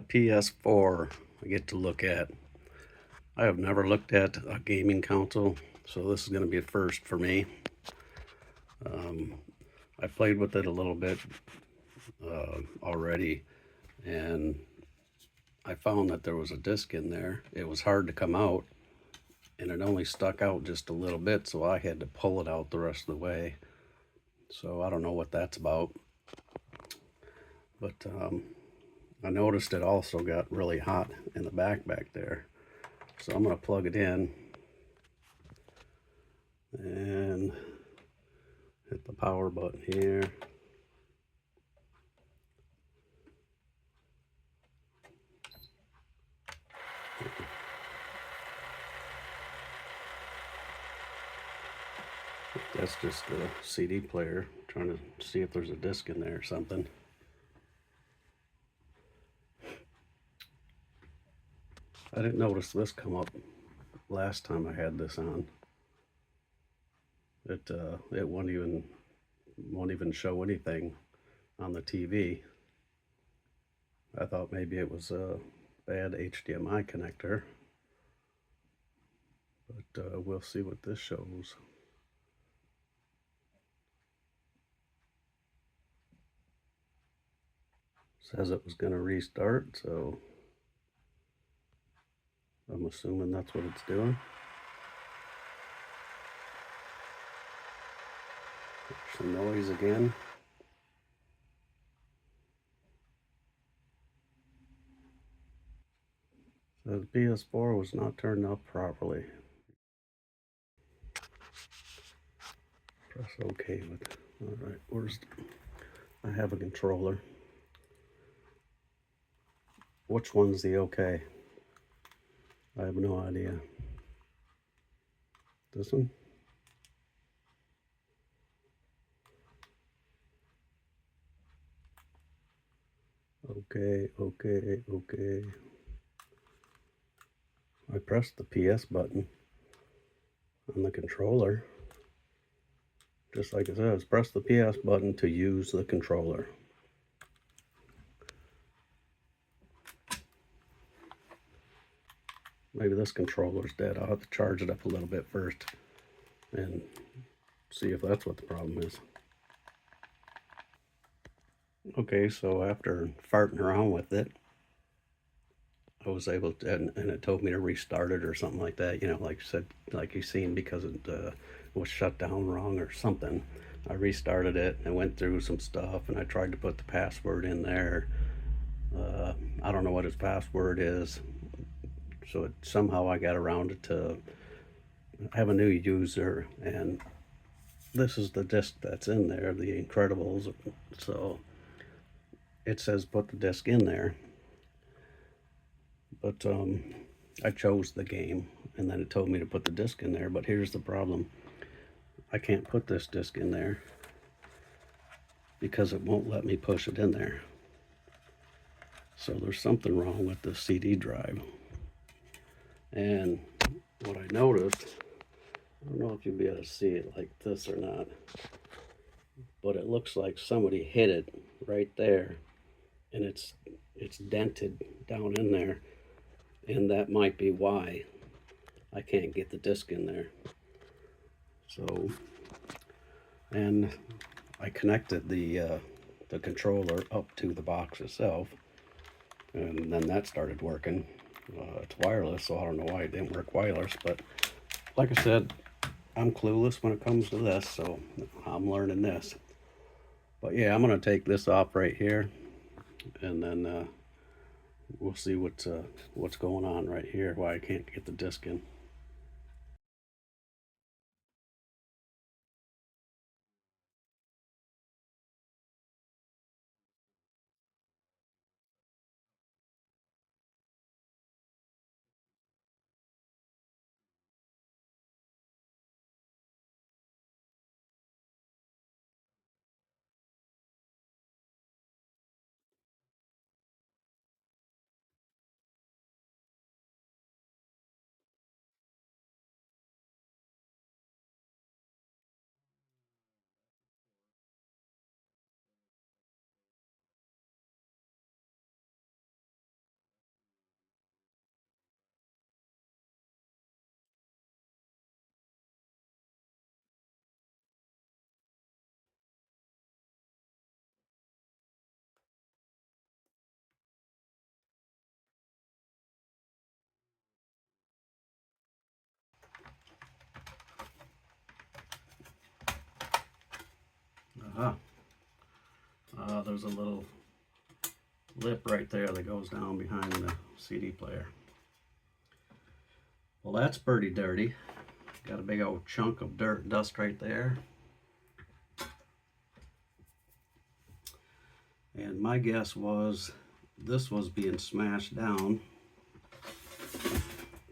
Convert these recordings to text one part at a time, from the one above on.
PS4 I get to look at. I have never looked at a gaming console, so this is going to be a first for me. I played with it a little bit already, and I found that there was a disc in there. It was hard to come out, and it only stuck out just a little bit, so I had to pull it out the rest of the way. So I don't know what that's about. But I noticed it also got really hot in the back there. So I'm going to plug it in and hit the power button here. That's just the CD player, trying to see if there's a disc in there or something. I didn't notice this come up last time I had this on. It won't even show anything on the TV. I thought maybe it was a bad HDMI connector, but we'll see what this shows. Says it was going to restart, so I'm assuming that's what it's doing. Some noise again. So the PS4 was not turned up properly. Press OK with it. Alright, I have a controller. Which one's the OK? I have no idea. This one? Okay. I pressed the PS button on the controller. Just like it says, press the PS button to use the controller. Maybe this controller's dead. I'll have to charge it up a little bit first and see if that's what the problem is. Okay, so after farting around with it, I was able to, and it told me to restart it or something like that, like you said, like you seen, because it was shut down wrong or something. I restarted it and went through some stuff, and I tried to put the password in there. I don't know what his password is, so somehow I got around it to have a new user, and this is the disc that's in there, The Incredibles. So it says put the disc in there, but I chose the game, and then it told me to put the disc in there. But here's the problem: I can't put this disc in there because it won't let me push it in there. So there's something wrong with the CD drive. And what I noticed, I don't know if you'll be able to see it like this or not, but it looks like somebody hit it right there, and it's dented down in there, and that might be why I can't get the disc in there. So, and I connected the controller up to the box itself, and then that started working. It's wireless, so I don't know why it didn't work wireless, but like I said, I'm clueless when it comes to this, so I'm learning this. But yeah, I'm going to take this off right here, and then we'll see what's going on right here, why I can't get the disc in. There's a little lip right there that goes down behind the CD player. Well, that's pretty dirty. Got a big old chunk of dirt and dust right there. And my guess was this was being smashed down.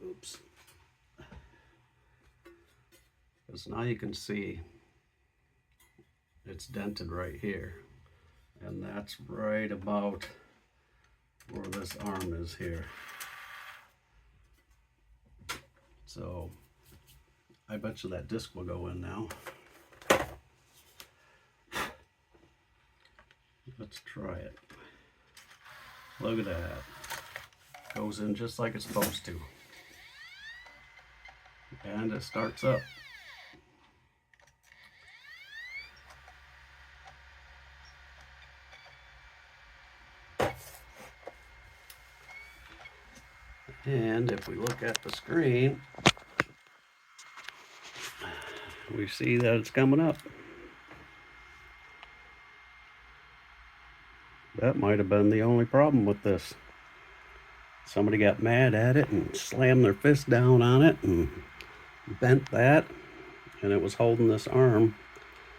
Oops. Because now you can see it's dented right here. And that's right about where this arm is here. So I bet you that disc will go in now. Let's try it. Look at that. Goes in just like it's supposed to. And it starts up. And if we look at the screen, we see that it's coming up. That might have been the only problem with this. Somebody got mad at it and slammed their fist down on it and bent that, and it was holding this arm,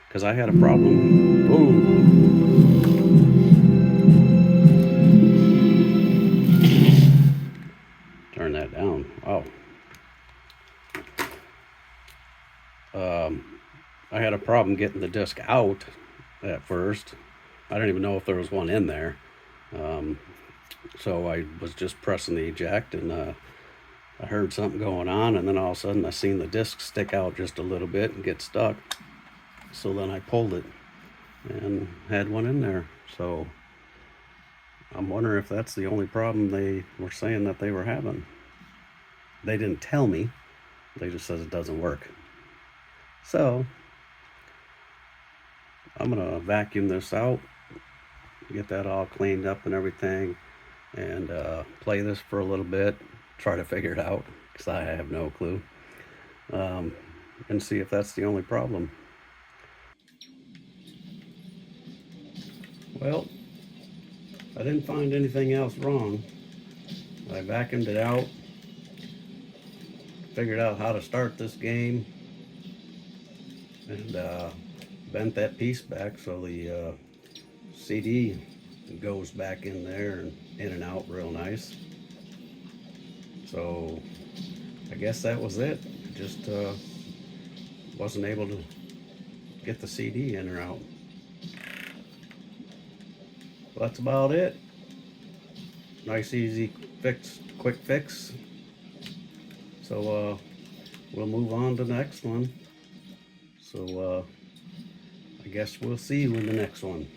because I had a problem. Ooh. Turn that down. Oh. I had a problem getting the disc out at first. I didn't even know if there was one in there. So I was just pressing the eject, and I heard something going on, and then all of a sudden I seen the disc stick out just a little bit and get stuck. So then I pulled it and had one in there. So I'm wondering if that's the only problem they were saying that they were having. They didn't tell me. They just said it doesn't work. So I'm gonna vacuum this out, get that all cleaned up and everything, and play this for a little bit, try to figure it out, because I have no clue, and see if that's the only problem. Well, I didn't find anything else wrong. I vacuumed it out, figured out how to start this game, and bent that piece back so the CD goes back in there and in and out real nice. So I guess that was it. Just wasn't able to get the CD in or out. Well, that's about it. Nice, easy fix, quick fix. So we'll move on to the next one. So I guess we'll see you in the next one.